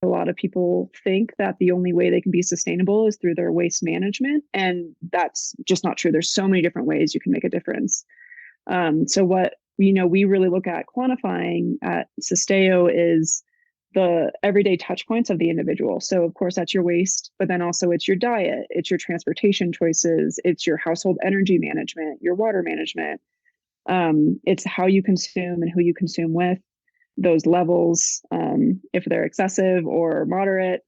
A lot of people think that the only way they can be sustainable is through their waste management, and that's just not true. There's so many different ways you can make a difference. So what we really look at quantifying at Sustaio is the everyday touch points of the individual. So of course that's your waste, but then also it's your diet, it's your transportation choices, it's your household energy management, your water management. It's how you consume and who you consume with, those levels, if they're excessive or moderate,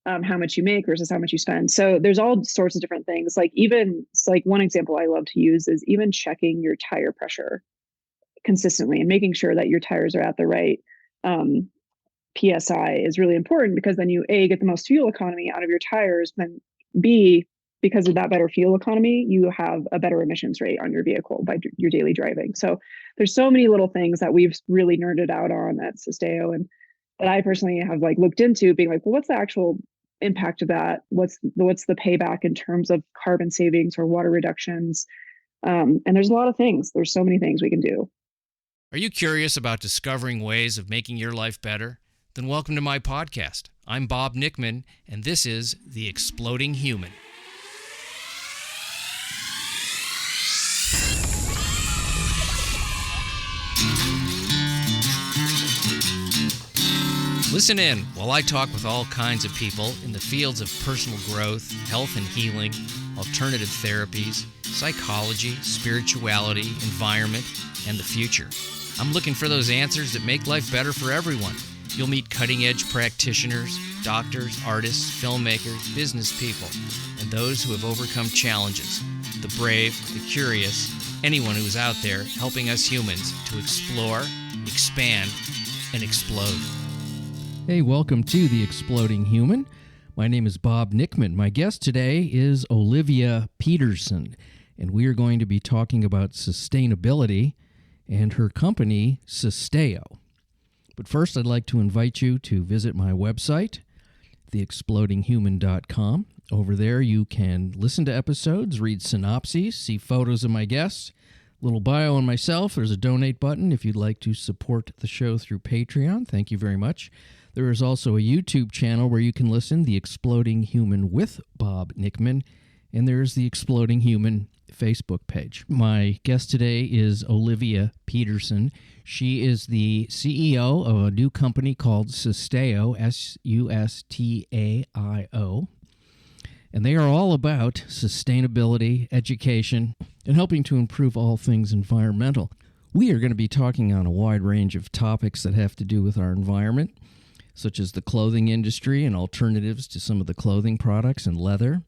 how much you make versus how much you spend. So there's all sorts of different things. Like even it's like one example I love to use is even checking your tire pressure consistently and making sure that your tires are at the right PSI is really important, because then you A, get the most fuel economy out of your tires, then B, because of that better fuel economy, you have a better emissions rate on your vehicle by your daily driving. So there's so many little things that we've really nerded out on at Sustaio, and that I personally have like looked into, being like, well, what's the actual impact of that? What's the payback in terms of carbon savings or water reductions? And there's a lot of things. There's so many things we can do. Are you curious about discovering ways of making your life better? Then welcome to my podcast. I'm Bob Nickman, and this is The Exploding Human. Listen in while I talk with all kinds of people in the fields of personal growth, health and healing, alternative therapies, psychology, spirituality, environment, and the future. I'm looking for those answers that make life better for everyone. You'll meet cutting-edge practitioners, doctors, artists, filmmakers, business people, and those who have overcome challenges. The brave, the curious, anyone who's out there helping us humans to explore, expand, and explode. Hey, welcome to The Exploding Human. My name is Bob Nickman. My guest today is Olivia Pedersen, and we are going to be talking about sustainability and her company, Sustaio. But first, I'd like to invite you to visit my website, theexplodinghuman.com. Over there, you can listen to episodes, read synopses, see photos of my guests, little bio on myself. There's a donate button if you'd like to support the show through Patreon. Thank you very much. There is also a YouTube channel where you can listen, The Exploding Human with Bob Nickman, and there's the Exploding Human Facebook page. My guest today is Olivia Pedersen. She is the CEO of a new company called Sustaio, Sustaio, and they are all about sustainability, education, and helping to improve all things environmental. We are going to be talking on a wide range of topics that have to do with our environment, such as the clothing industry and alternatives to some of the clothing products and leather,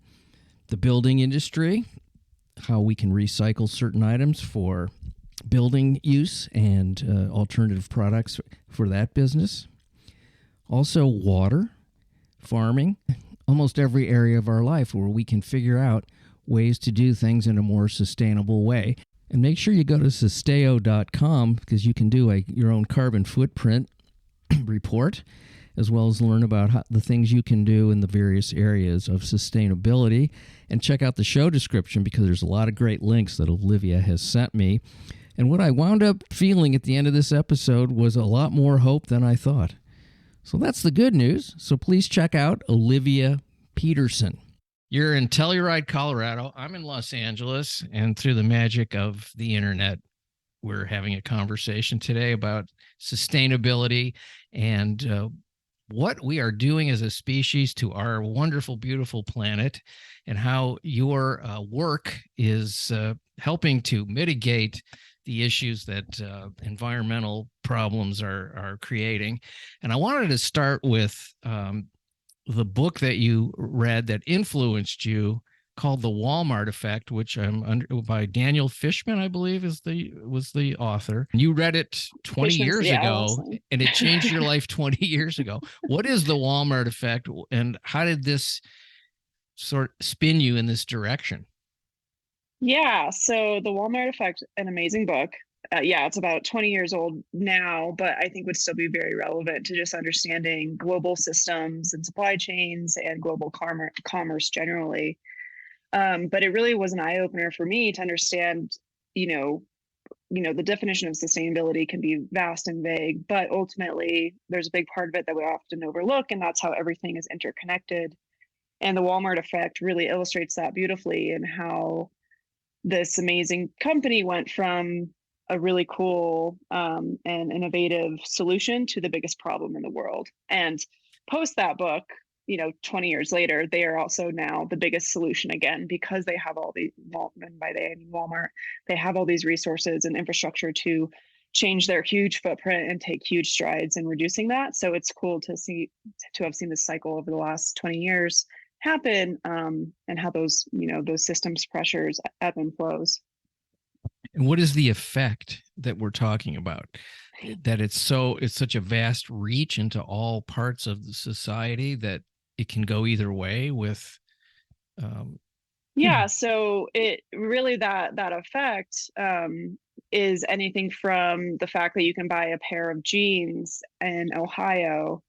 the building industry, how we can recycle certain items for building use and alternative products for that business. Also water, farming, almost every area of our life where we can figure out ways to do things in a more sustainable way. And make sure you go to sustaio.com, because you can do your own carbon footprint report, as well as learn about the things you can do in the various areas of sustainability. And check out the show description, because there's a lot of great links that Olivia has sent me. And what I wound up feeling at the end of this episode was a lot more hope than I thought. So that's the good news. So please check out Olivia Pedersen. You're in Telluride, Colorado. I'm in Los Angeles. And through the magic of the internet, we're having a conversation today about sustainability and what we are doing as a species to our wonderful, beautiful planet, and how your work is helping to mitigate the issues that environmental problems are creating. And I wanted to start with the book that you read that influenced you, called The Walmart Effect, which by Daniel Fishman, I believe, was the author. You read it 20 years ago, and it changed your life 20 years ago. What is the Walmart Effect, and how did this sort of spin you in this direction? Yeah, so The Walmart Effect, an amazing book. It's about 20 years old now, but I think would still be very relevant to just understanding global systems and supply chains and global commerce generally. But it really was an eye-opener for me to understand, the definition of sustainability can be vast and vague, but ultimately there's a big part of it that we often overlook, and that's how everything is interconnected. And the Walmart effect really illustrates that beautifully, and how this amazing company went from a really cool and innovative solution to the biggest problem in the world. And post that book, 20 years later, they are also now the biggest solution again, because they have all these, and by they I mean Walmart, they have all these resources and infrastructure to change their huge footprint and take huge strides in reducing that. So it's cool to have seen this cycle over the last 20 years happen, and how those systems pressures ebb and flows. And what is the effect that we're talking about? That it's such a vast reach into all parts of the society that it can go either way with. So it really, that effect is anything from the fact that you can buy a pair of jeans in Ohio,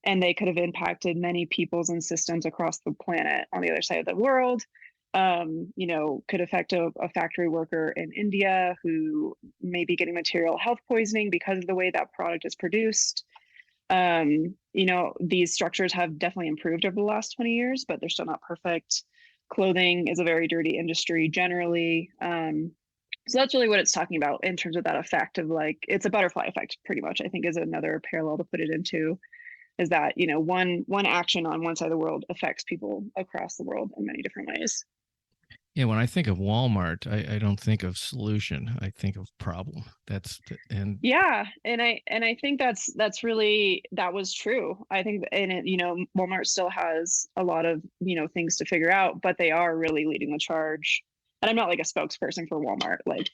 and they could have impacted many peoples and systems across the planet on the other side of the world. Could affect a factory worker in India who may be getting material health poisoning because of the way that product is produced. These structures have definitely improved over the last 20 years, but they're still not perfect. Clothing is a very dirty industry generally. So that's really what it's talking about in terms of that effect of, like, it's a butterfly effect, pretty much, I think, is another parallel to put it into, is that, one action on one side of the world affects people across the world in many different ways. Yeah, when I think of Walmart, I don't think of solution. I think of problem. And I think that's really, that was true. I think, and Walmart still has a lot of things to figure out, but they are really leading the charge. And I'm not like a spokesperson for Walmart. Like,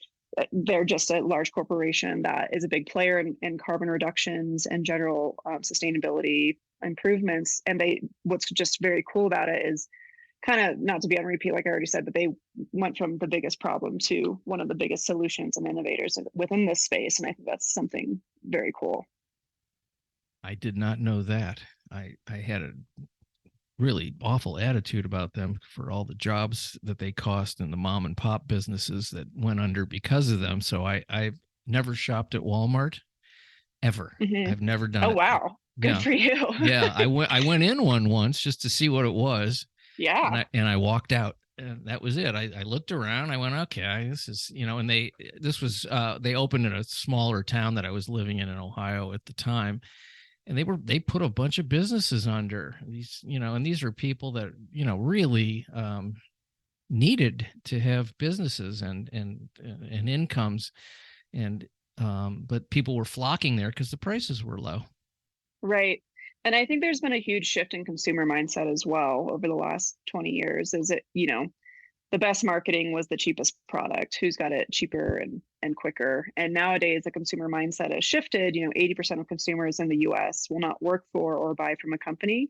they're just a large corporation that is a big player in carbon reductions and general sustainability improvements. And what's just very cool about it is, kind of, not to be on repeat, like I already said, but they went from the biggest problem to one of the biggest solutions and innovators within this space. And I think that's something very cool. I did not know that. I had a really awful attitude about them for all the jobs that they cost and the mom and pop businesses that went under because of them. So I've never shopped at Walmart ever. Mm-hmm. I've never done it. Oh, wow. Good for you. Yeah. I went in one once just to see what it was. Yeah. And I walked out, and that was it. I looked around. I went, okay, this is, and they opened in a smaller town that I was living in Ohio at the time. And they put a bunch of businesses under these, and these are people that, really needed to have businesses and incomes. But people were flocking there because the prices were low. Right. And I think there's been a huge shift in consumer mindset as well over the last 20 years. Is it, the best marketing was the cheapest product, who's got it cheaper and quicker. And nowadays the consumer mindset has shifted. 80% of consumers in the US will not work for or buy from a company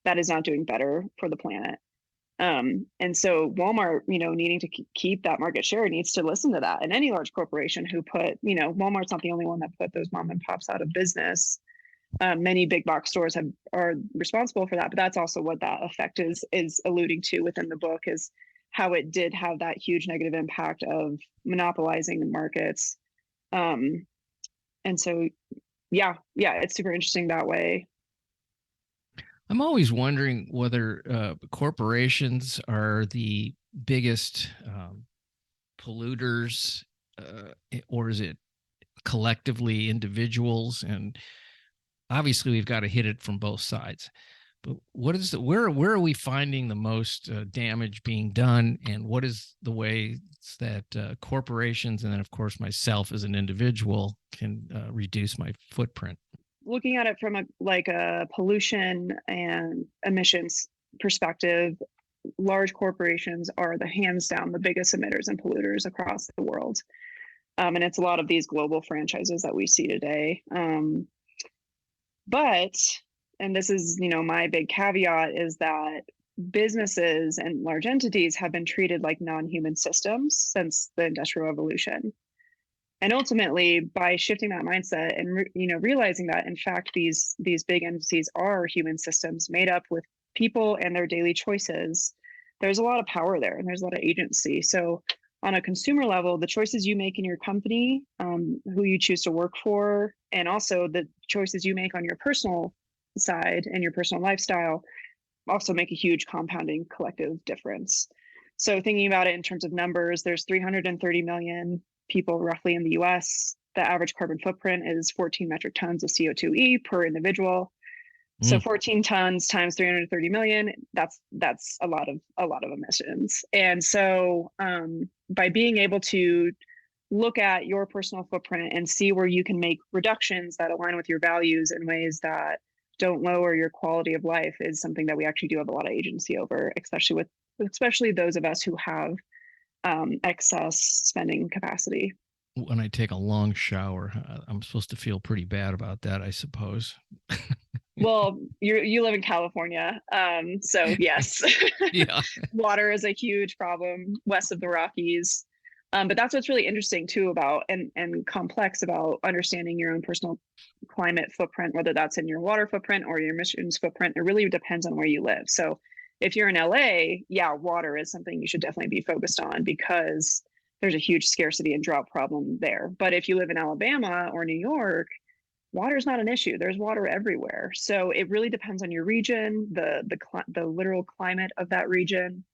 that is not doing better for the planet. And so Walmart, needing to keep that market share, needs to listen to that. And any large corporation who Walmart's not the only one that put those mom and pops out of business. Many big box stores are responsible for that, but that's also what that effect is alluding to within the book, is how it did have that huge negative impact of monopolizing the markets. And so, it's super interesting that way. I'm always wondering whether corporations are the biggest polluters, or is it collectively individuals? And obviously we've got to hit it from both sides, but where are we finding the most damage being done, and what is the ways that corporations, and then of course myself as an individual, can reduce my footprint? Looking at it from a pollution and emissions perspective, large corporations are the hands down the biggest emitters and polluters across the world. And it's a lot of these global franchises that we see today. But, and this is, my big caveat, is that businesses and large entities have been treated like non-human systems since the Industrial Revolution. And ultimately, by shifting that mindset and realizing that, in fact, these big entities are human systems made up with people and their daily choices, there's a lot of power there and there's a lot of agency. So on a consumer level, the choices you make in your company, who you choose to work for, and also the choices you make on your personal side and your personal lifestyle also make a huge compounding collective difference. So thinking about it in terms of numbers, there's 330 million people roughly in the US. The average carbon footprint is 14 metric tons of CO2e per individual. So 14 tons times 330 million, that's a lot of emissions. And so by being able to look at your personal footprint and see where you can make reductions that align with your values in ways that don't lower your quality of life is something that we actually do have a lot of agency over, especially those of us who have excess spending capacity. When I take a long shower, I'm supposed to feel pretty bad about that, I suppose. Well, you live in California, so yes, Yeah. water is a huge problem west of the Rockies. But that's what's really interesting too about and complex about understanding your own personal climate footprint, whether that's in your water footprint or your emissions footprint. It really depends on where you live. So if you're in LA, yeah, water is something you should definitely be focused on because there's a huge scarcity and drought problem there. But if you live in Alabama or New York, water is not an issue. There's water everywhere. So it really depends on your region, the literal climate of that region,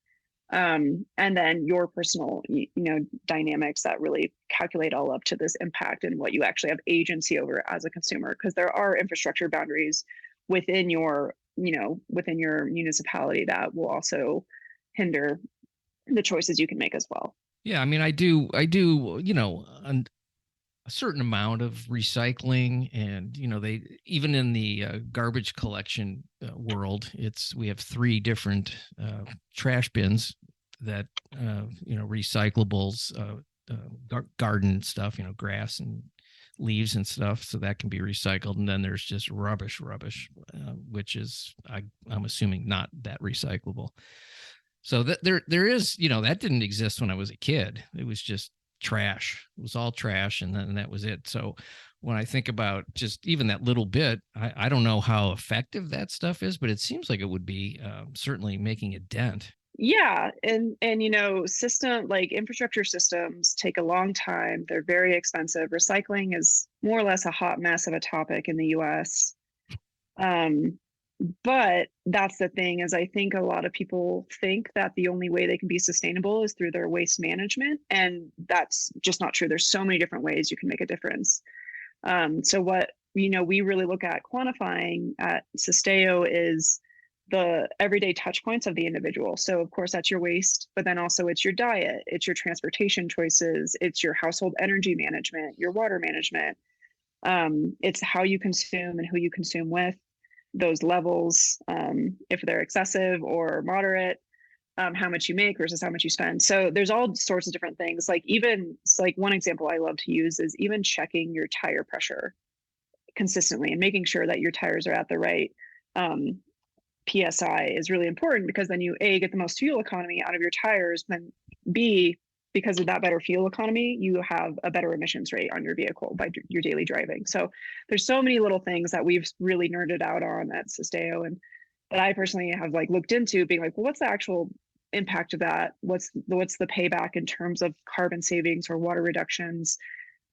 and then your personal dynamics that really calculate all up to this impact and what you actually have agency over as a consumer, because there are infrastructure boundaries within your municipality that will also hinder the choices you can make as well. Yeah, I mean, I do, a certain amount of recycling, and they even in the garbage collection world, we have 3 different trash bins that recyclables, garden stuff, grass and leaves and stuff, so that can be recycled. And then there's just rubbish, which is I'm assuming not that recyclable. So that there is, that didn't exist when I was a kid. It was just trash. It was all trash, and then that was it. So when I think about just even that little bit, I don't know how effective that stuff is, but it seems like it would be certainly making a dent. Yeah, and system like infrastructure systems take a long time. They're very expensive. Recycling is more or less a hot mess of a topic in the US. But that's the thing, is I think a lot of people think that the only way they can be sustainable is through their waste management, and that's just not true. There's so many different ways you can make a difference. So what we really look at quantifying at Sustaio is the everyday touch points of the individual. So of course that's your waste, but then also it's your diet, it's your transportation choices, it's your household energy management, your water management. It's how you consume and who you consume with, those levels, if they're excessive or moderate, how much you make versus how much you spend. So there's all sorts of different things. Like one example I love to use is even checking your tire pressure consistently and making sure that your tires are at the right PSI is really important, because then you get the most fuel economy out of your tires, then B, because of that better fuel economy, you have a better emissions rate on your vehicle by your daily driving. So there's so many little things that we've really nerded out on at Sustaio, and that I personally have looked into, being like, well, what's the actual impact of that? What's the payback in terms of carbon savings or water reductions?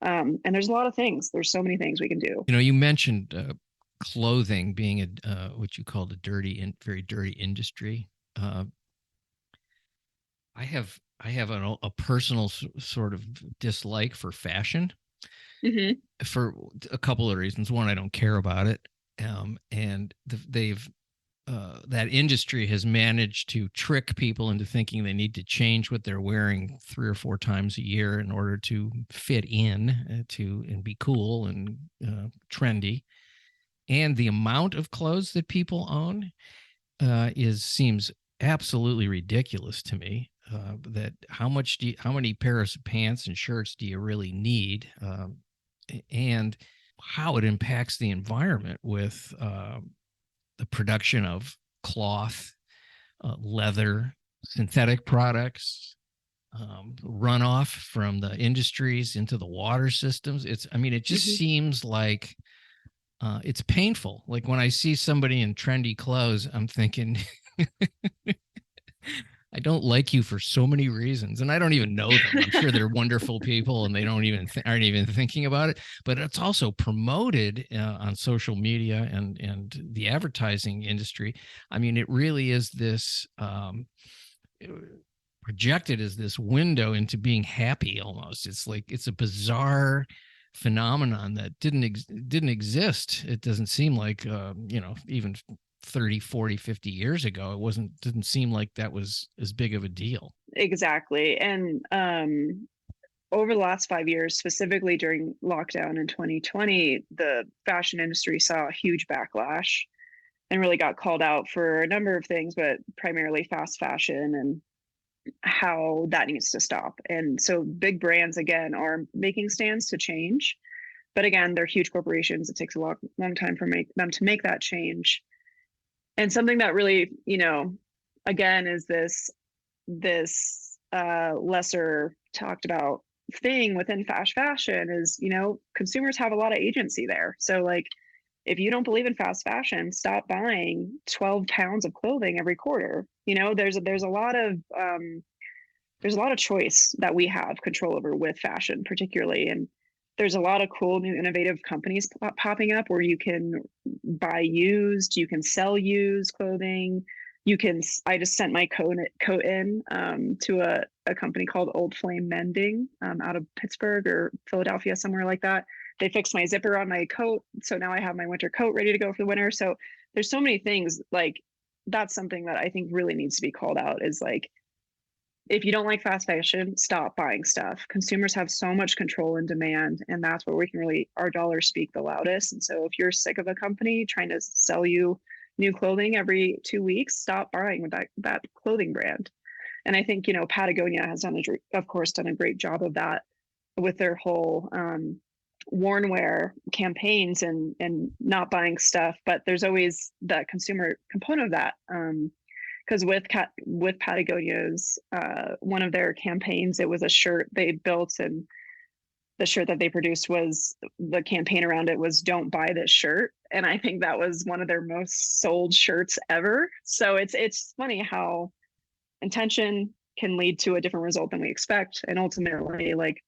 And there's a lot of things. There's so many things we can do. You mentioned clothing being what you called a very dirty industry. I have a personal sort of dislike for fashion, for a couple of reasons. One, I don't care about it, and that industry has managed to trick people into thinking they need to change what they're wearing 3 or 4 times a year in order to fit in and be cool and trendy. And the amount of clothes that people own seems absolutely ridiculous to me. That how many pairs of pants and shirts do you really need, and how it impacts the environment with the production of cloth, leather, synthetic products, runoff from the industries into the water systems. It just seems like it's painful. Like when I see somebody in trendy clothes, I'm thinking, don't like you for so many reasons, and I don't even know them. I'm sure they're wonderful people, and they don't even aren't even thinking about it. But it's also promoted on social media and the advertising industry. I mean, it really is this projected as this window into being happy. Almost, it's like it's a bizarre phenomenon that didn't exist. It doesn't seem like even 30, 40, 50 years ago, didn't seem like that was as big of a deal. Exactly. And over the last 5 years, specifically during lockdown in 2020, the fashion industry saw a huge backlash and really got called out for a number of things, but primarily fast fashion and how that needs to stop. And so big brands, again, are making stands to change. But again, they're huge corporations. It takes a long time for them to make that change. And something that really, again, is this lesser talked about thing within fast fashion is, consumers have a lot of agency there. So like, if you don't believe in fast fashion, stop buying 12 pounds of clothing every quarter. There's a lot of choice that we have control over with fashion, particularly. And there's a lot of cool new innovative companies popping up where you can buy used, you can sell used clothing. I just sent my coat in to a company called Old Flame Mending out of Pittsburgh or Philadelphia, somewhere like that. They fixed my zipper on my coat. So now I have my winter coat ready to go for the winter. So there's so many things, like that's something that I think really needs to be called out, is like, if you don't like fast fashion, stop buying stuff. Consumers have so much control and demand, and that's where we can really, our dollars speak the loudest. And so if you're sick of a company trying to sell you new clothing every 2 weeks, stop buying with that clothing brand. And I think, Patagonia has done a great job of that with their whole worn wear campaigns and not buying stuff. But there's always that consumer component of that. Because with Patagonia's one of their campaigns, it was a shirt they built, and the shirt that they produced was, the campaign around it was "Don't buy this shirt," and I think that was one of their most sold shirts ever. So it's funny how intention can lead to a different result than we expect, and ultimately, like,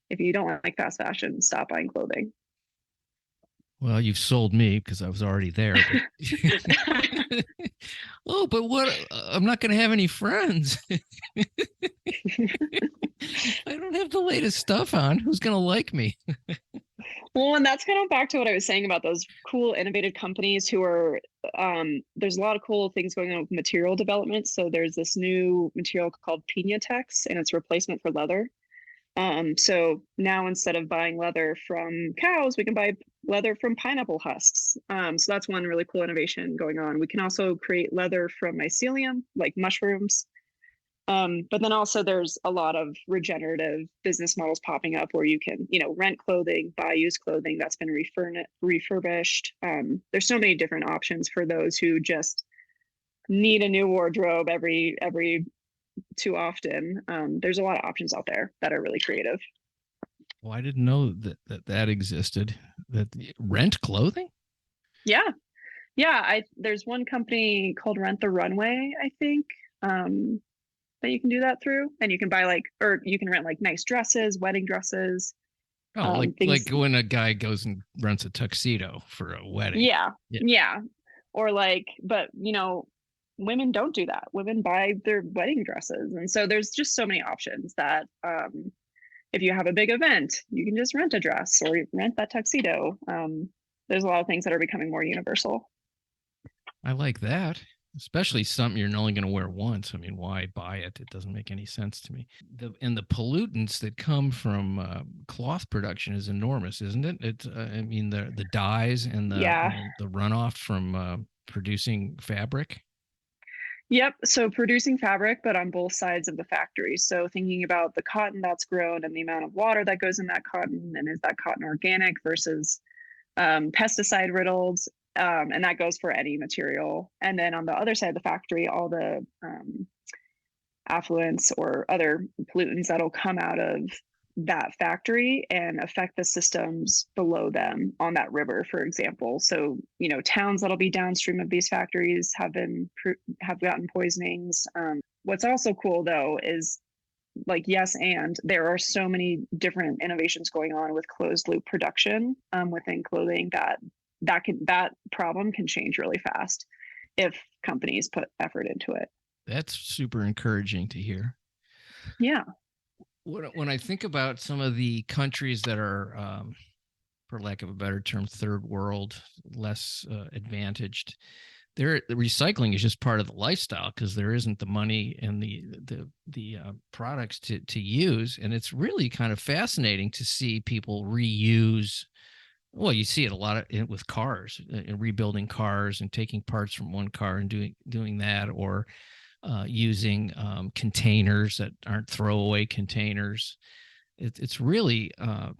if you don't like fast fashion, stop buying clothing. Well, you've sold me because I was already there. But oh, but what? I'm not going to have any friends. I don't have the latest stuff on. Who's going to like me? Well, and that's kind of back to what I was saying about those cool, innovative companies who are, there's a lot of cool things going on with material development. So there's this new material called Pinatex, and it's a replacement for leather. So now instead of buying leather from cows, we can buy leather from pineapple husks. So that's one really cool innovation going on. We can also create leather from mycelium, like mushrooms. But then also there's a lot of regenerative business models popping up where you can, rent clothing, buy used clothing that's been refurbished. There's so many different options for those who just need a new wardrobe every too often. There's a lot of options out there that are really creative. Well, I didn't know that existed. That rent clothing? Yeah. There's one company called Rent the Runway, I think, that you can do that through, and you can buy or you can rent nice dresses, wedding dresses. Oh, like when a guy goes and rents a tuxedo for a wedding. Yeah. Or but women don't do that. Women buy their wedding dresses. And so there's just so many options that if you have a big event, you can just rent a dress or rent that tuxedo. There's a lot of things that are becoming more universal. I like that, especially something you're only going to wear once. I mean, why buy it? It doesn't make any sense to me. And the pollutants that come from cloth production is enormous, isn't it? It's I mean, the dyes and the runoff from producing fabric. Yep. So producing fabric, but on both sides of the factory. So thinking about the cotton that's grown and the amount of water that goes in that cotton, and is that cotton organic versus pesticide riddled? And that goes for any material. And then on the other side of the factory, all the affluents or other pollutants that'll come out of that factory and affect the systems below them on that river, for example. So, towns that'll be downstream of these factories have gotten poisonings. What's also cool though is, like, yes, and there are so many different innovations going on with closed loop production within clothing that problem can change really fast if companies put effort into it. That's super encouraging to hear. Yeah. When I think about some of the countries that are, for lack of a better term, third world, less advantaged, the recycling is just part of the lifestyle because there isn't the money and the products to use, and it's really kind of fascinating to see people reuse. Well, you see it a lot with cars, rebuilding cars and taking parts from one car and doing that, or using containers that aren't throwaway containers. It's really a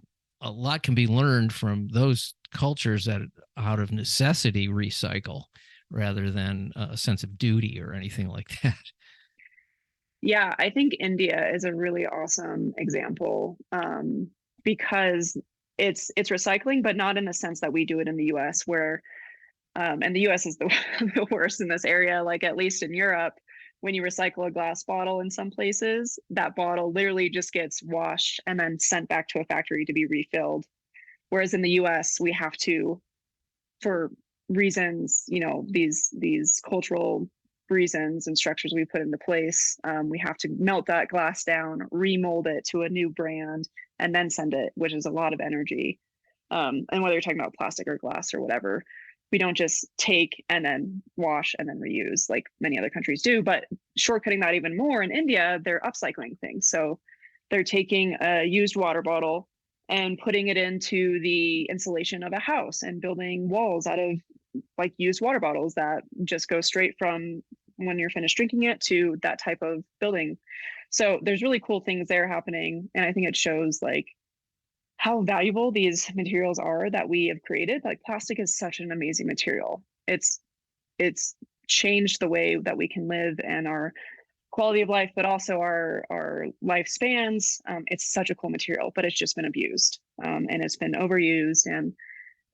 lot can be learned from those cultures that out of necessity recycle rather than a sense of duty or anything like that. Yeah, I think India is a really awesome example because it's recycling, but not in the sense that we do it in the US, where and the US is the worst in this area. Like, at least in Europe, when you recycle a glass bottle in some places, that bottle literally just gets washed and then sent back to a factory to be refilled. Whereas in the US, we have to, for reasons, these cultural reasons and structures we put into place, we have to melt that glass down, remold it to a new brand, and then send it, which is a lot of energy. And whether you're talking about plastic or glass or whatever, we don't just take and then wash and then reuse like many other countries do. But shortcutting that even more, in India, they're upcycling things. So they're taking a used water bottle and putting it into the insulation of a house and building walls out of like used water bottles that just go straight from when you're finished drinking it to that type of building. So there's really cool things there happening. And I think it shows like how valuable these materials are that we have created. Like, plastic is such an amazing material. It's changed the way that we can live and our quality of life, but also our lifespans. It's such a cool material, but it's just been abused and it's been overused and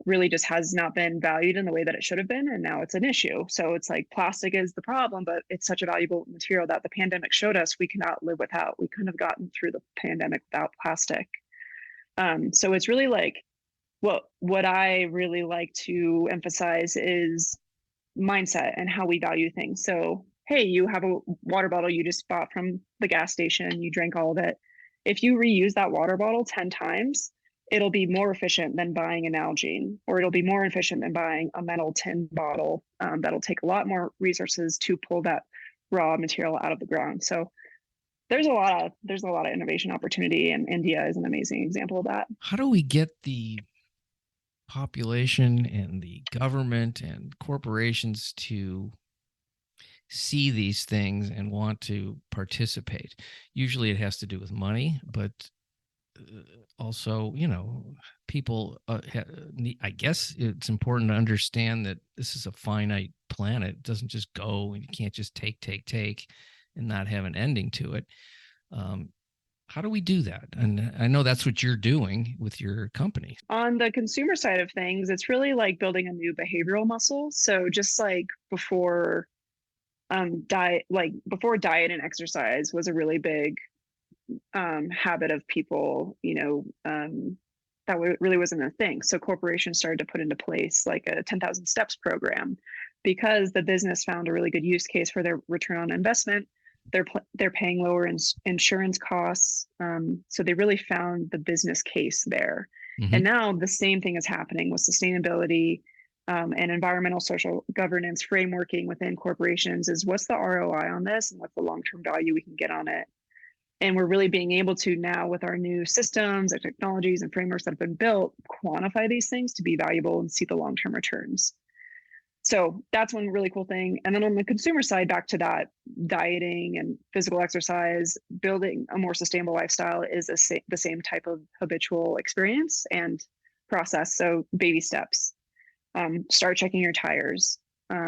really just has not been valued in the way that it should have been. And now it's an issue. So it's like plastic is the problem, but it's such a valuable material that the pandemic showed us we cannot live without. We couldn't have gotten through the pandemic without plastic. So it's really like what I really like to emphasize is mindset and how we value things. So, hey, you have a water bottle you just bought from the gas station, you drank all of it. If you reuse that water bottle 10 times, it'll be more efficient than buying an Nalgene, or it'll be more efficient than buying a metal tin bottle that'll take a lot more resources to pull that raw material out of the ground. So there's a lot of innovation opportunity, and India is an amazing example of that. How do we get the population and the government and corporations to see these things and want to participate? Usually it has to do with money, but also, people, I guess it's important to understand that this is a finite planet. It doesn't just go, and you can't just take and not have an ending to it. How do we do that? And I know that's what you're doing with your company. On the consumer side of things, it's really like building a new behavioral muscle. So just like before diet and exercise was a really big habit of people, that really wasn't a thing. So corporations started to put into place like a 10,000 steps program because the business found a really good use case for their return on investment. They're paying lower insurance costs. So they really found the business case there. Mm-hmm. And now the same thing is happening with sustainability and environmental social governance frameworking within corporations. Is what's the ROI on this and what's the long-term value we can get on it? And we're really being able to now, with our new systems and technologies and frameworks that have been built, quantify these things to be valuable and see the long-term returns. So that's one really cool thing. And then on the consumer side, back to that dieting and physical exercise, building a more sustainable lifestyle is the same type of habitual experience and process. So baby steps, start checking your tires,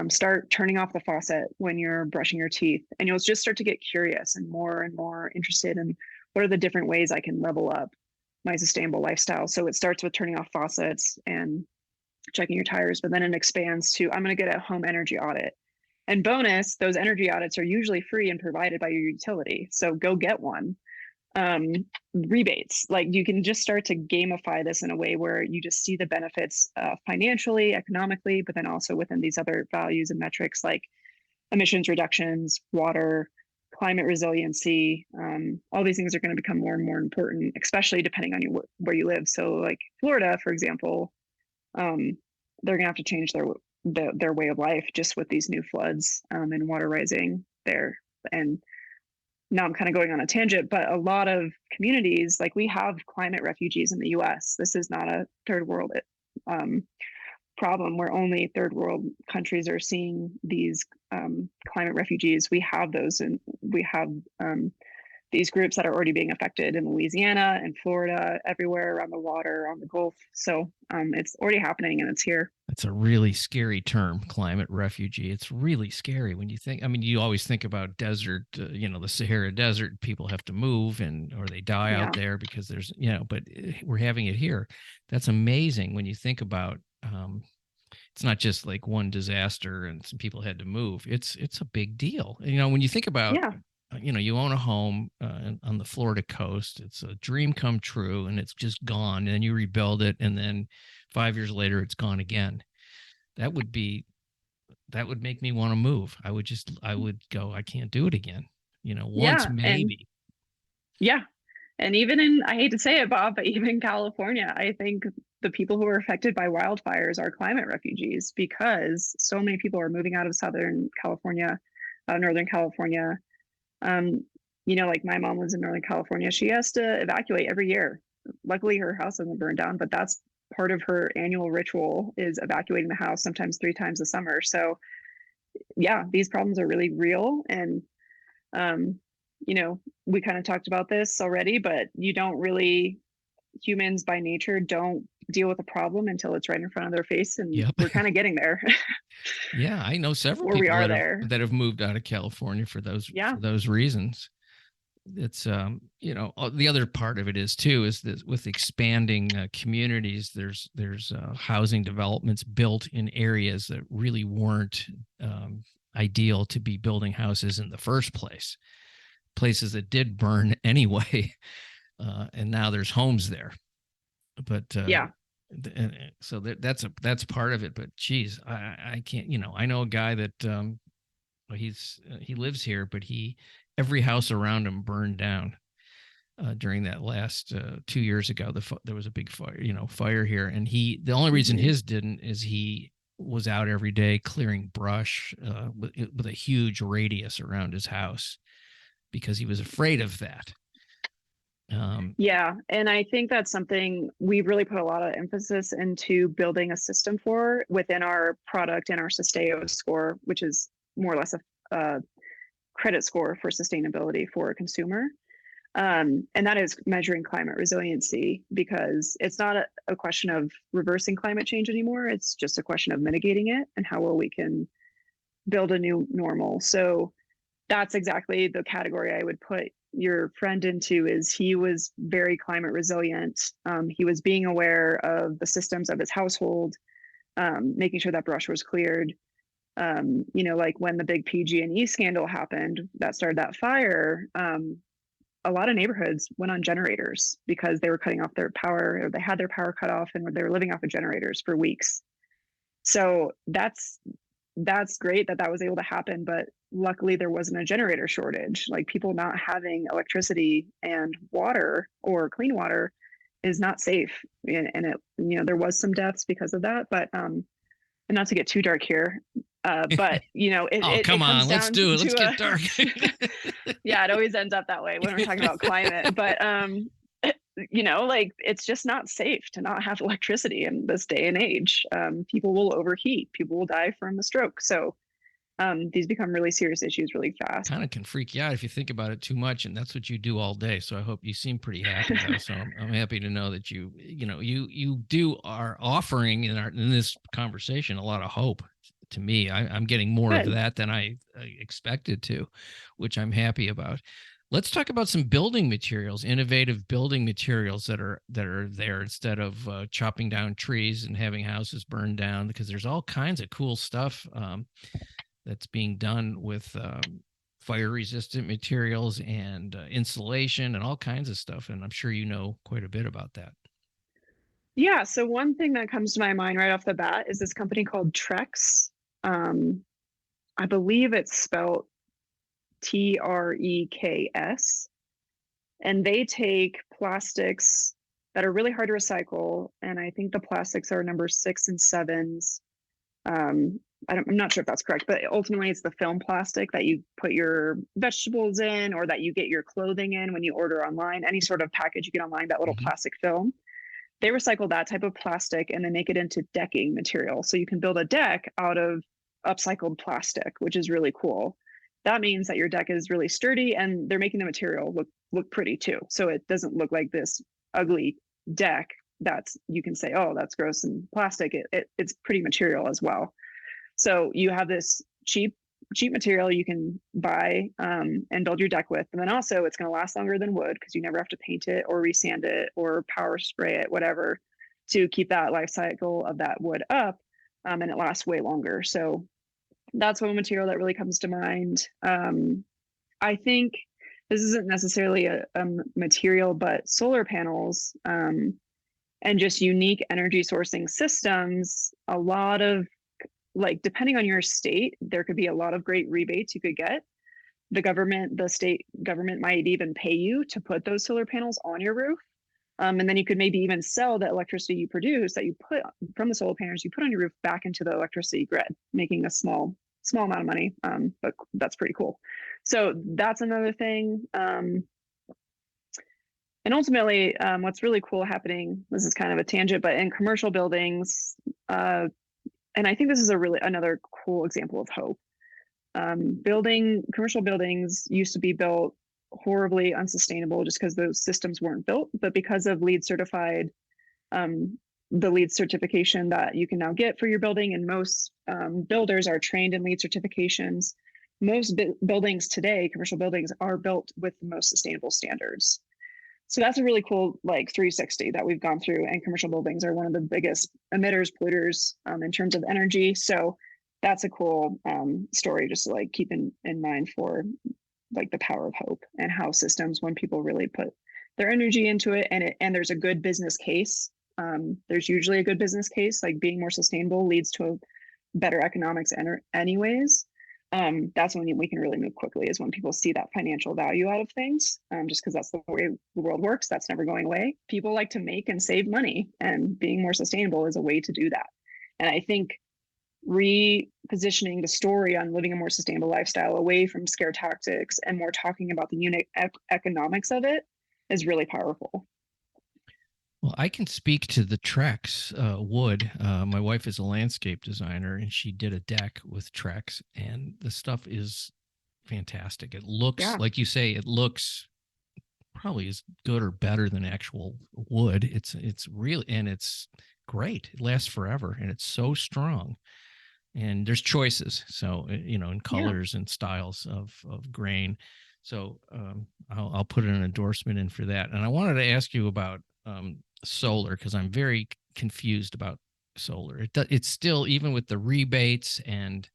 start turning off the faucet when you're brushing your teeth, and you'll just start to get curious and more interested in what are the different ways I can level up my sustainable lifestyle. So it starts with turning off faucets and checking your tires, but then it expands to I'm going to get a home energy audit. And bonus, those energy audits are usually free and provided by your utility. So go get one. Rebates, like you can just start to gamify this in a way where you just see the benefits financially, economically, but then also within these other values and metrics like emissions reductions, water, climate resiliency. All these things are going to become more and more important, especially depending on where you live. So like Florida, for example, they're going to have to change their way of life just with these new floods and water rising there. And now I'm kind of going on a tangent, but a lot of communities, like we have climate refugees in the US. This is not a third world problem where only third world countries are seeing these climate refugees. We have those, and we have these groups that are already being affected in Louisiana and Florida, everywhere around the water, on the Gulf. So it's already happening and it's here. That's a really scary term, climate refugee. It's really scary when you think, I mean, you always think about desert, the Sahara Desert, people have to move or they die out there because there's, but we're having it here. That's amazing when you think about, it's not just like one disaster and some people had to move. It's a big deal. When you think about, you own a home on the Florida coast. It's a dream come true, and it's just gone. And then you rebuild it, and then 5 years later, it's gone again. That would make me want to move. I would go, I can't do it again. Once maybe. And even I hate to say it, Bob, but even in California, I think the people who are affected by wildfires are climate refugees because so many people are moving out of Southern California, Northern California. Like my mom lives in Northern California. She has to evacuate every year. Luckily, her house doesn't burn down, but that's part of her annual ritual is evacuating the house, sometimes 3 times a summer. So yeah, these problems are really real. And, we kind of talked about this already, but humans by nature don't deal with a problem until it's right in front of their face. And we're kind of getting there. Yeah, I know several people that have moved out of California for those reasons. It's the other part of it is that with expanding communities, there's housing developments built in areas that really weren't ideal to be building houses in the first place. Places that did burn anyway, and now there's homes there. But so that's part of it. But geez, I can't. I know a guy that he lives here, but every house around him burned down during that last 2 years ago. There was a big fire here, and the only reason his didn't is he was out every day clearing brush with a huge radius around his house because he was afraid of that. And I think that's something we really put a lot of emphasis into building a system for within our product and our Sustaio Score, which is more or less a credit score for sustainability for a consumer. And that is measuring climate resiliency, because it's not a question of reversing climate change anymore. It's just a question of mitigating it and how well we can build a new normal. So that's exactly the category I would put your friend into. Is he was very climate resilient. He was being aware of the systems of his household, making sure that brush was cleared. Like when the big PG&E scandal happened that started that fire, a lot of neighborhoods went on generators because they were cutting off their power, or they had their power cut off and they were living off of generators for weeks. So that's great that was able to happen, but luckily there wasn't a generator shortage. Like people not having electricity and water or clean water is not safe. And it, there was some deaths because of that, but, and not to get too dark here, but come on, let's do it. Let's get dark. Yeah, it always ends up that way when we're talking about climate, but, it's just not safe to not have electricity in this day and age. People will overheat, people will die from a stroke. So these become really serious issues really fast. Kind of can freak you out if you think about it too much, and that's what you do all day. So I hope you seem pretty happy though. So I'm happy to know that you are offering in this conversation a lot of hope. To me, I'm getting more of that than I expected to, which I'm happy about. Let's talk about some building materials, innovative building materials that are there instead of chopping down trees and having houses burned down, because there's all kinds of cool stuff that's being done with fire-resistant materials and insulation and all kinds of stuff. And I'm sure you know quite a bit about that. Yeah, so one thing that comes to my mind right off the bat is this company called Trex. I believe it's spelled Treks. And they take plastics that are really hard to recycle. And I think the plastics are number 6 and 7s. I'm not sure if that's correct, but ultimately it's the film plastic that you put your vegetables in, or that you get your clothing in when you order online, any sort of package you get online, that little plastic film. They recycle that type of plastic and they make it into decking material. So you can build a deck out of upcycled plastic, which is really cool. That means that your deck is really sturdy, and they're making the material look pretty too. So it doesn't look like this ugly deck that's, you can say, oh, that's gross and plastic. It's pretty material as well. So you have this cheap material you can buy and build your deck with. And then also it's going to last longer than wood, because you never have to paint it or resand it or power spray it, whatever, to keep that life cycle of that wood up. And it lasts way longer. So that's one material that really comes to mind. I think this isn't necessarily a material, but solar panels and just unique energy sourcing systems, a lot of, like, depending on your state, there could be a lot of great rebates you could get. The state government might even pay you to put those solar panels on your roof. And then you could maybe even sell the electricity you produce that you put from the solar panels you put on your roof back into the electricity grid, making a small amount of money. But that's pretty cool. So that's another thing. And ultimately, what's really cool happening, this is kind of a tangent, but in commercial buildings, and I think this is another cool example of hope. Commercial buildings used to be built horribly unsustainable just because those systems weren't built, but because of LEED certified, the LEED certification that you can now get for your building, and most builders are trained in LEED certifications. Most buildings today, commercial buildings, are built with the most sustainable standards. So that's a really cool, like, 360 that we've gone through, and commercial buildings are one of the biggest emitters, polluters in terms of energy. So that's a cool story just to, like, keep in mind for, like, the power of hope and how systems, when people really put their energy into it, and there's a good business case. There's usually a good business case, like being more sustainable leads to a better economics anyways. That's when we can really move quickly, is when people see that financial value out of things, just because that's the way the world works. That's never going away. People like to make and save money, and being more sustainable is a way to do that. And I think repositioning the story on living a more sustainable lifestyle away from scare tactics and more talking about the unit economics of it is really powerful. Well, I can speak to the Trex wood. My wife is a landscape designer, and she did a deck with Trex, and the stuff is fantastic. It looks, like you say, it looks probably as good or better than actual wood. It's really, and it's great. It lasts forever, and it's so strong. And there's choices, so in colors and styles of grain. So I'll put an endorsement in for that. And I wanted to ask you about solar, because I'm very confused about solar. It's still, even with the rebates and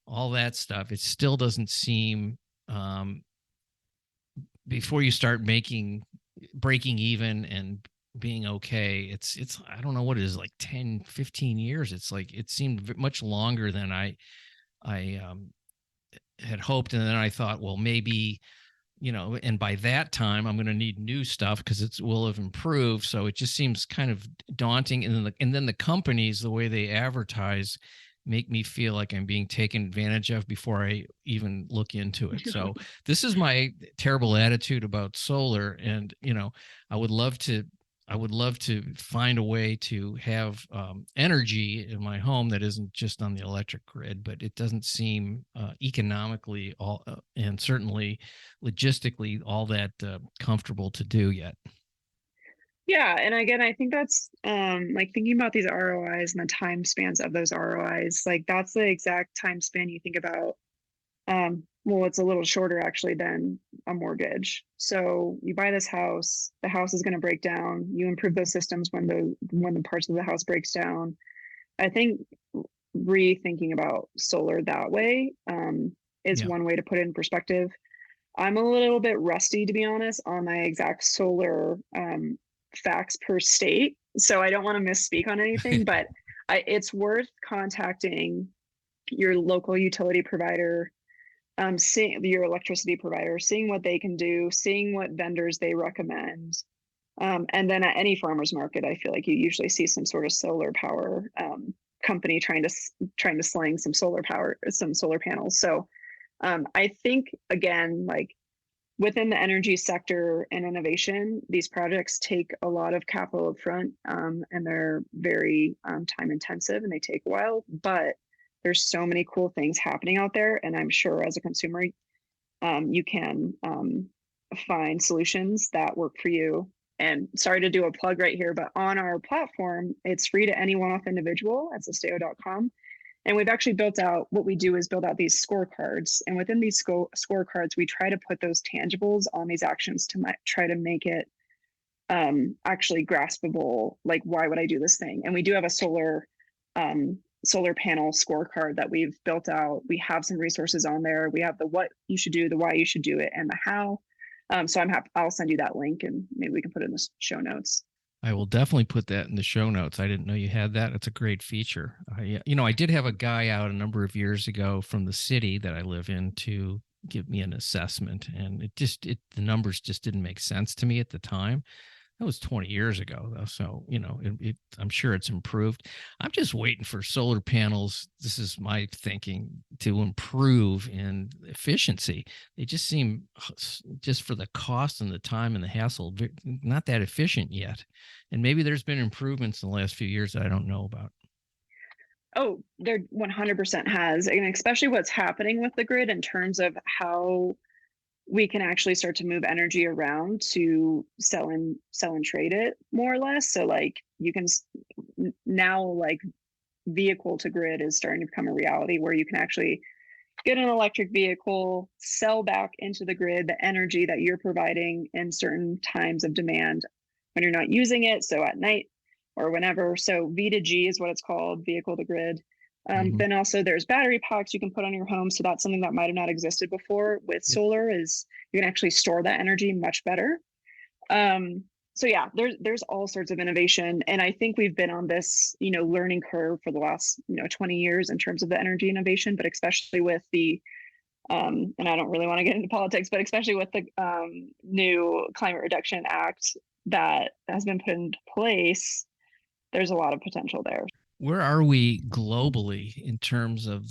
all that stuff, it still doesn't seem, before you start breaking even and being okay, it's I don't know what it is, like 10, 15 years. It's like, it seemed much longer than I had hoped. And then I thought, well, maybe, and by that time I'm going to need new stuff because it will have improved. So it just seems kind of daunting. And then the companies, the way they advertise, make me feel like I'm being taken advantage of before I even look into it. So this is my terrible attitude about solar. And, I would love to find a way to have energy in my home that isn't just on the electric grid, but it doesn't seem economically and certainly logistically all that comfortable to do yet. Yeah, and again, I think that's like, thinking about these ROIs and the time spans of those ROIs, like, that's the exact time span you think about. Well, it's a little shorter actually than a mortgage. So you buy this house, the house is going to break down. You improve those systems when the parts of the house breaks down. I think rethinking about solar that way is Yeah. one way to put it in perspective. I'm a little bit rusty, to be honest, on my exact solar facts per state. So I don't want to misspeak on anything, but it's worth contacting your local utility provider, seeing your electricity provider, seeing what they can do, seeing what vendors they recommend. And then at any farmer's market, I feel like you usually see some sort of solar power company trying to slang some solar power, some solar panels. So I think, again, like within the energy sector and innovation, these projects take a lot of capital up front, and they're very time intensive and they take a while, but there's so many cool things happening out there. And I'm sure as a consumer, you can find solutions that work for you. And sorry to do a plug right here, but on our platform, it's free to any one-off individual at sustaio.com. And we've actually built out, what we do is build out these scorecards. And within these scorecards, we try to put those tangibles on these actions to try to make it actually graspable. Like, why would I do this thing? And we do have a solar panel scorecard that we've built out. We have some resources on there. We have the what you should do, the why you should do it, and the how. So I'm happy. I'll send you that link, and maybe we can put it in the show notes. I will definitely put that in the show notes. I didn't know you had that. It's a great feature. I did have a guy out a number of years ago from the city that I live in to give me an assessment, and the numbers just didn't make sense to me at the time. That was 20 years ago, though. So, I'm sure it's improved. I'm just waiting for solar panels. This is my thinking, to improve in efficiency. They just seem, just for the cost and the time and the hassle, not that efficient yet. And maybe there's been improvements in the last few years that I don't know about. Oh, there 100% has, and especially what's happening with the grid in terms of how we can actually start to move energy around to sell and trade it more or less. So like you can now, like, vehicle to grid is starting to become a reality where you can actually get an electric vehicle, sell back into the grid the energy that you're providing in certain times of demand when you're not using it. So at night or whenever. So V2G is what it's called, vehicle to grid. Then also there's battery packs you can put on your home. So that's something that might have not existed before with solar, is you can actually store that energy much better. So yeah, there's all sorts of innovation. And I think we've been on this, learning curve for the last, 20 years in terms of the energy innovation, but especially with the, and I don't really want to get into politics, but especially with the new Climate Reduction Act that has been put into place, there's a lot of potential there. Where are we globally in terms of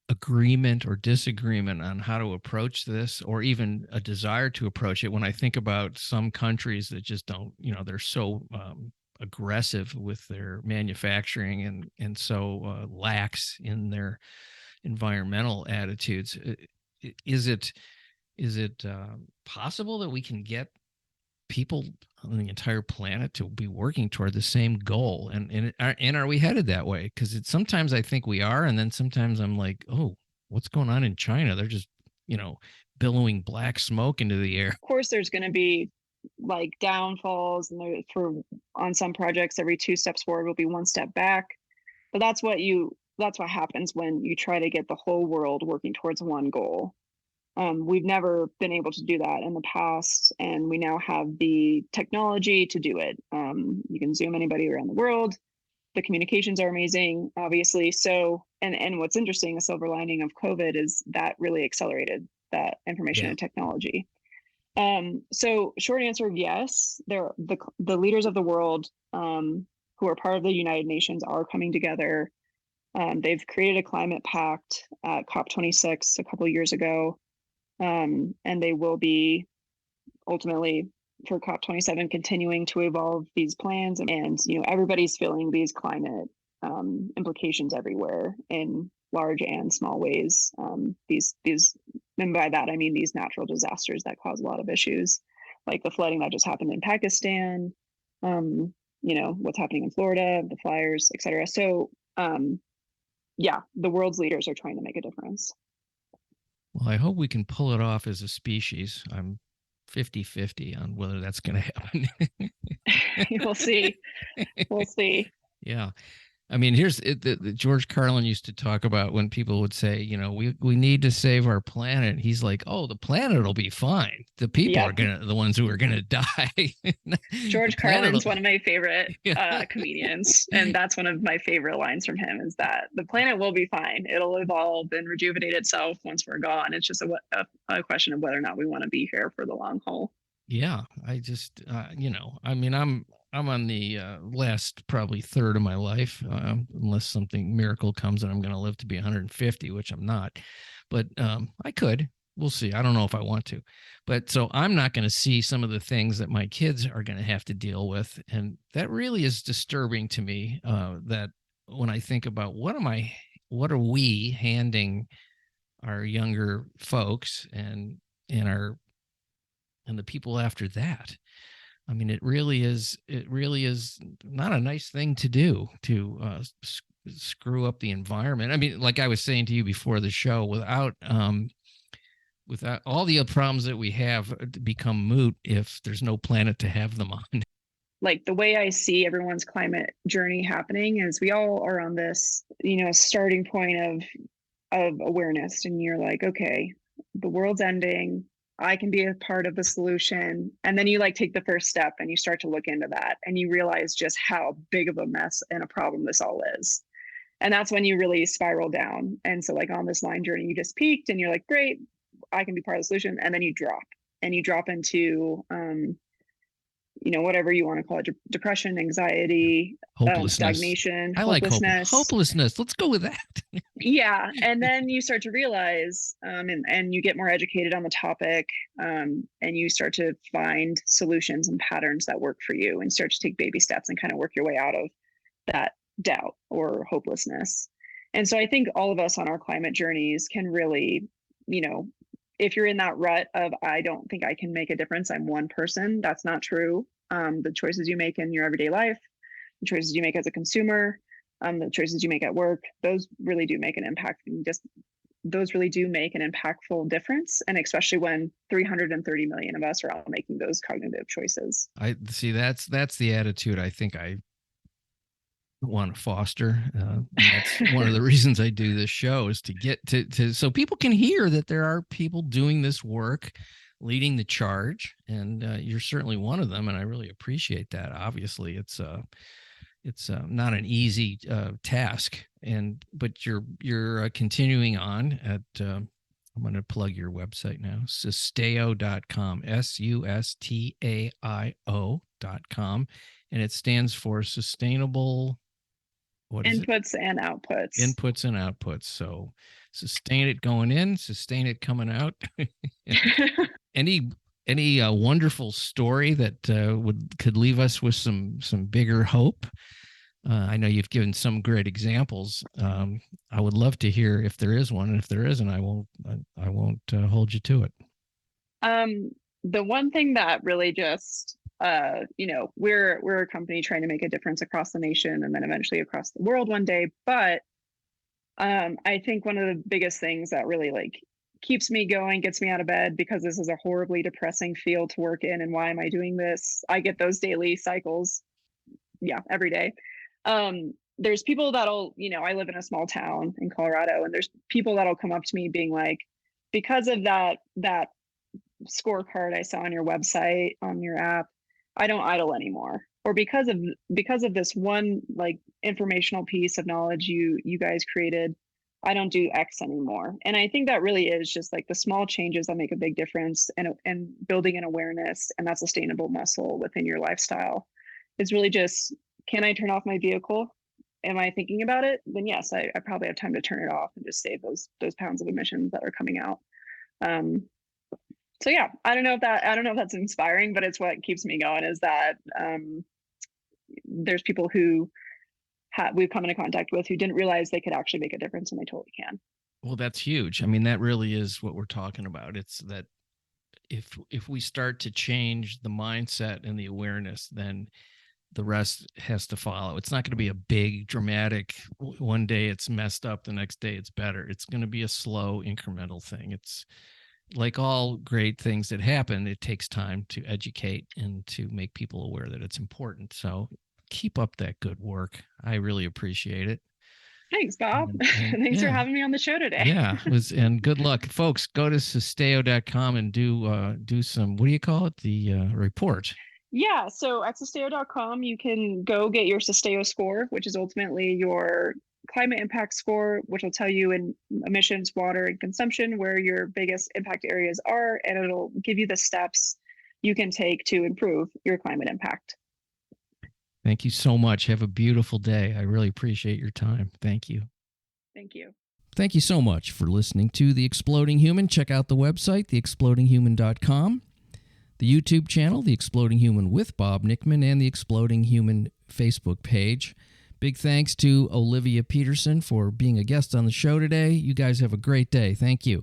agreement or disagreement on how to approach this, or even a desire to approach it? When I think about some countries that just don't, they're so aggressive with their manufacturing and so lax in their environmental attitudes. Is it possible that we can get people on the entire planet to be working toward the same goal? And are we headed that way? Because sometimes I think we are, and then sometimes I'm like, oh, what's going on in China? They're just, billowing black smoke into the air. Of course, there's going to be like downfalls, and on some projects, every 2 steps forward will be 1 step back. But that's what happens when you try to get the whole world working towards one goal. We've never been able to do that in the past, and we now have the technology to do it. You can Zoom anybody around the world. The communications are amazing, obviously. So, and what's interesting, the silver lining of COVID is that really accelerated that information and technology. So short answer, yes, the leaders of the world who are part of the United Nations are coming together. They've created a climate pact at COP26 a couple of years ago. And they will be ultimately for COP27 continuing to evolve these plans, and everybody's feeling these climate implications everywhere in large and small ways. These, and by that I mean these natural disasters that cause a lot of issues, like the flooding that just happened in Pakistan, what's happening in Florida, the fires, etc. So yeah, the world's leaders are trying to make a difference. Well, I hope we can pull it off as a species. I'm 50-50 on whether that's going to happen. We'll see. We'll see. Yeah. I mean, here's the George Carlin used to talk about when people would say, we need to save our planet. He's like, oh, the planet will be fine. The people are the ones who are gonna die. George Carlin's one of my favorite Yeah. comedians, and that's one of my favorite lines from him is that the planet will be fine. It'll evolve and rejuvenate itself once we're gone. It's just a question of whether or not we want to be here for the long haul. Yeah, I just, I mean, I'm on the last probably third of my life, unless something miracle comes and I'm going to live to be 150, which I'm not. But I could. We'll see. I don't know if I want to. But so I'm not going to see some of the things that my kids are going to have to deal with. And that really is disturbing to me, that when I think about what are we handing our younger folks and the people after that. I mean, it really is not a nice thing to do, to screw up the environment. I mean, like I was saying to you before the show, without all the problems that we have become moot if there's no planet to have them on. Like the way I see everyone's climate journey happening is we all are on this, starting point of awareness, and you're like, okay, the world's ending. I can be a part of the solution. And then you take the first step and you start to look into that and you realize just how big of a mess and a problem this all is. And that's when you really spiral down. And so on this line journey, you just peaked and you're like, great, I can be part of the solution. And then you drop into, whatever you want to call it, depression, anxiety, stagnation, I hopelessness. Like hopelessness. Let's go with that. Yeah. And then you start to realize, and you get more educated on the topic, and you start to find solutions and patterns that work for you and start to take baby steps and kind of work your way out of that doubt or hopelessness. And so I think all of us on our climate journeys can really, if you're in that rut of, I don't think I can make a difference, I'm one person, that's not true. The choices you make in your everyday life, the choices you make as a consumer, the choices you make at work, those really do make an impact. Those really do make an impactful difference. And especially when 330 million of us are all making those cognitive choices. I see that's the attitude I think I want to foster. That's one of the reasons I do this show, is to get to so people can hear that there are people doing this work, leading the charge, and you're certainly one of them, and I really appreciate that. Obviously, it's not an easy task, but you're continuing on at. I'm going to plug your website now, sustaio.com, sustaio.com, and it stands for Sustainable. What is Inputs and outputs. Inputs and outputs. So sustain it going in, sustain it coming out. Any wonderful story that could leave us with some bigger hope? I know you've given some great examples. I would love to hear if there is one, and if there isn't, I won't hold you to it. The one thing that really just we're a company trying to make a difference across the nation and then eventually across the world one day. But I think one of the biggest things that really keeps me going, gets me out of bed, because this is a horribly depressing field to work in. And why am I doing this? I get those daily cycles. Yeah, every day. There's people that'll, I live in a small town in Colorado, and there's people that'll come up to me being like, because of that scorecard I saw on your website, on your app, I don't idle anymore. Or because of this one informational piece of knowledge you guys created, I don't do X anymore. And I think that really is just the small changes that make a big difference, and building an awareness and that sustainable muscle within your lifestyle is really just, can I turn off my vehicle? Am I thinking about it? Then yes, I probably have time to turn it off and just save those pounds of emissions that are coming out. So yeah, I don't know if that's inspiring, but it's what keeps me going, is that there's people who we've come into contact with who didn't realize they could actually make a difference, and they totally can. Well, that's huge. I mean, that really is what we're talking about. It's that if we start to change the mindset and the awareness, then the rest has to follow. It's not going to be a big, dramatic, one day it's messed up, the next day it's better. It's going to be a slow, incremental thing. It's like all great things that happen, it takes time to educate and to make people aware that it's important. So keep up that good work. I really appreciate it. Thanks, Bob. And Thanks for yeah, having me on the show today. yeah, and good luck, folks. Go to sustaio.com and do some, what do you call it? The report. Yeah, so at sustaio.com, you can go get your Sustaio Score, which is ultimately your climate impact score, which will tell you in emissions, water, and consumption where your biggest impact areas are, and it'll give you the steps you can take to improve your climate impact. Thank you so much. Have a beautiful day. I really appreciate your time. Thank you. Thank you. Thank you so much for listening to The Exploding Human. Check out the website, theexplodinghuman.com, the YouTube channel, The Exploding Human with Bob Nickman, and The Exploding Human Facebook page. Big thanks to Olivia Pedersen for being a guest on the show today. You guys have a great day. Thank you.